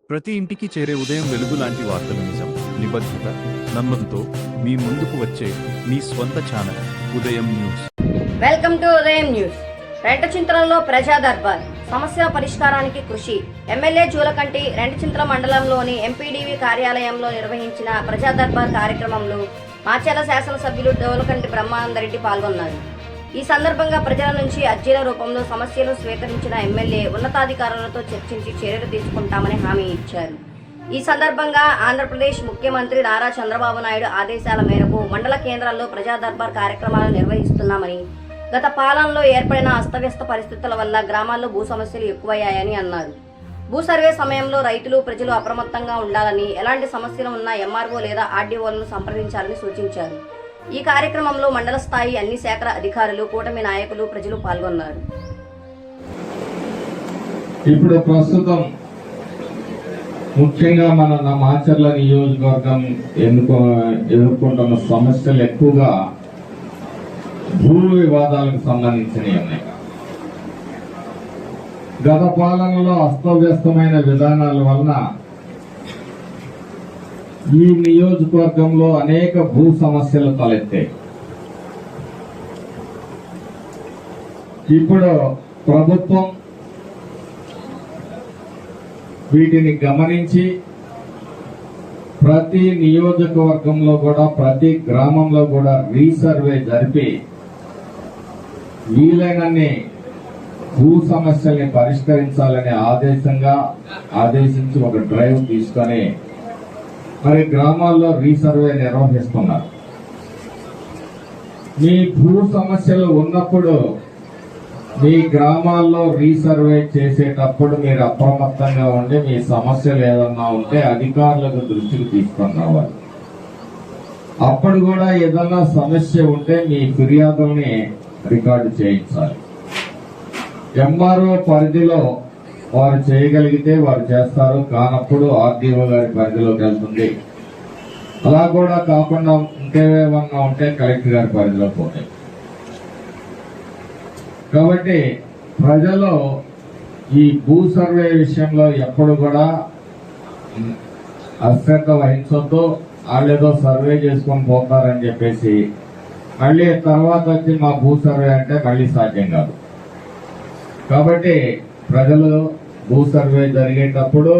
ప్రతి ఇంటికి చేరే ఉదయం వెలుగు లాంటి వార్తలు నిజం, నిబద్ధత, నమ్మకంతో మీ ముందుకు వచ్చే మీ స్వంత ఛానల్ ఉదయం న్యూస్. వెల్కమ్ టు ఉదయం న్యూస్. రెంటచింతలలో ప్రజా దర్బార్ సమస్యల పరిష్కారానికి కృషి. ఎమ్మెల్యే జూలకంటి రెంటచింతల మండలంలోని ఎంపీడీవీ కార్యాలయంలో నిర్వహించిన ప్రజా దర్బార్ కార్యక్రమంలో మాచర్ల శాసనసభ్యులు జూలకంటి బ్రహ్మానందరెడ్డి పాల్గొన్నారు. ఈ సందర్భంగా ప్రజల నుంచి అర్జీల రూపంలో సమస్యలు స్వీకరించిన ఎమ్మెల్యే ఉన్నతాధికారులతో చర్చించి చర్యలు తీసుకుంటామని హామీ ఇచ్చారు. ఈ సందర్భంగా ఆంధ్రప్రదేశ్ ముఖ్యమంత్రి నారా చంద్రబాబు నాయుడు ఆదేశాల మేరకు మండల కేంద్రాల్లో ప్రజా దర్బార్ కార్యక్రమాలు నిర్వహిస్తున్నామని, గత పాలనలో ఏర్పడిన అస్తవ్యస్త పరిస్థితుల వల్ల గ్రామాల్లో భూ సమస్యలు ఎక్కువయ్యాయని అన్నారు. భూ సర్వే సమయంలో రైతులు, ప్రజలు అప్రమత్తంగా ఉండాలని, ఎలాంటి సమస్యలు ఉన్నా ఎంఆర్ఓ లేదా ఆర్డీఓలను సంప్రదించాలని సూచించారు. ఈ కార్యక్రమంలో మండల స్థాయి అన్ని శాఖల అధికారులు, కూటమి నాయకులు, ప్రజలు పాల్గొన్నారు. ఇప్పుడు ప్రస్తుతం ముఖ్యంగా మన మాచర్ల నియోజకవర్గం ఎదుర్కొంటున్న సమస్యలు ఎక్కువగా భూ వివాదాలకు సంబంధించినవి ఉన్నాయి. గత పాలనలో అస్తవ్యస్తమైన విధానాల వలన ఈ నియోజకవర్గంలో అనేక భూ సమస్యలు తలెత్తాయి. ఇప్పుడు ప్రభుత్వం వీటిని గమనించి ప్రతి నియోజకవర్గంలో కూడా, ప్రతి గ్రామంలో కూడా రీసర్వే జరిపి వీలైనన్ని భూ సమస్యల్ని పరిష్కరించాలని ఆదేశించి ఒక డ్రైవ్ తీసుకొని మరి గ్రామాల్లో రీసర్వే నిర్వహిస్తున్నారు. మీ భూ సమస్యలు ఉన్నప్పుడు మీ గ్రామాల్లో రీసర్వే చేసేటప్పుడు మీరు అప్రమత్తంగా ఉండి మీ సమస్యలు ఏదన్నా ఉంటే అధికారులకు దృష్టికి తీసుకొని రావాలి. అప్పుడు కూడా ఏదన్నా సమస్య ఉంటే మీ ఫిర్యాదుల్ని రికార్డు చేయించాలి. ఎంఆర్ఓ పరిధిలో వారు చేయగలిగితే వారు చేస్తారు, కానప్పుడు ఆర్డీఓ గారి పరిధిలోకి వెళ్తుంది. అలా కూడా కాకుండా ఇంకేమన్నా ఉంటే కలెక్టర్ గారి పరిధిలోకి పోతాయి. కాబట్టి ప్రజలు ఈ భూ సర్వే విషయంలో ఎప్పుడు కూడా అశ్రద్ధ వహించొద్దు. వాళ్ళేదో సర్వే చేసుకొని పోతారని చెప్పేసి మళ్ళీ తర్వాత వచ్చి మా భూ సర్వే అంటే మళ్ళీ సాధ్యం కాదు. కాబట్టి ప్రజలు భూ సర్వే జరిగేటప్పుడు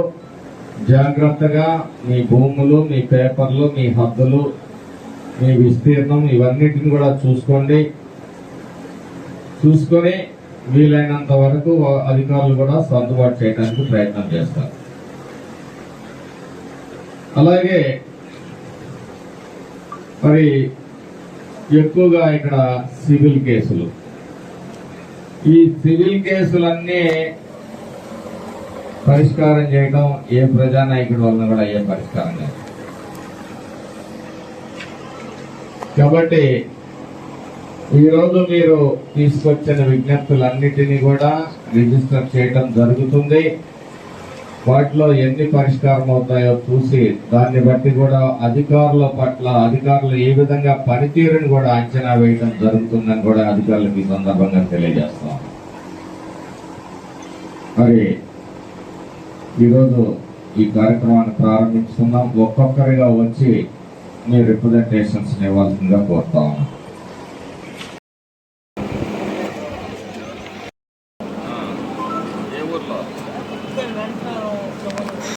జాగ్రత్తగా మీ భూములు, మీ పేపర్లు, మీ హద్దులు, మీ విస్తీర్ణం ఇవన్నిటిని కూడా చూసుకొని వీలైనంత వరకు అధికారులు కూడా సర్దుబాటు చేయడానికి ప్రయత్నం చేస్తారు. అలాగే మరి ఎక్కువగా ఇక్కడ సివిల్ కేసులు, ఈ సివిల్ కేసులన్నీ పరిష్కారం చేయడం ఏ ప్రజానాయకుడి వలన కూడా అయ్యే పరిష్కారం లేదు. కాబట్టి ఈరోజు మీరు తీసుకొచ్చిన విజ్ఞప్తులన్నిటినీ కూడా రిజిస్టర్ చేయడం జరుగుతుంది. వాటిలో ఎన్ని పరిష్కారం అవుతాయో చూసి దాన్ని బట్టి కూడా అధికారులు ఏ విధంగా పనితీరుని కూడా అంచనా వేయడం జరుగుతుందని కూడా అధికారులకు ఈ సందర్భంగా తెలియజేస్తాం. మరి ఈరోజు ఈ కార్యక్రమాన్ని ప్రారంభించుకున్నాం. ఒక్కొక్కరిగా వచ్చి మీ రిప్రజెంటేషన్స్ ఇవ్వాల్సిందిగా కోరుతా ఉన్నాం.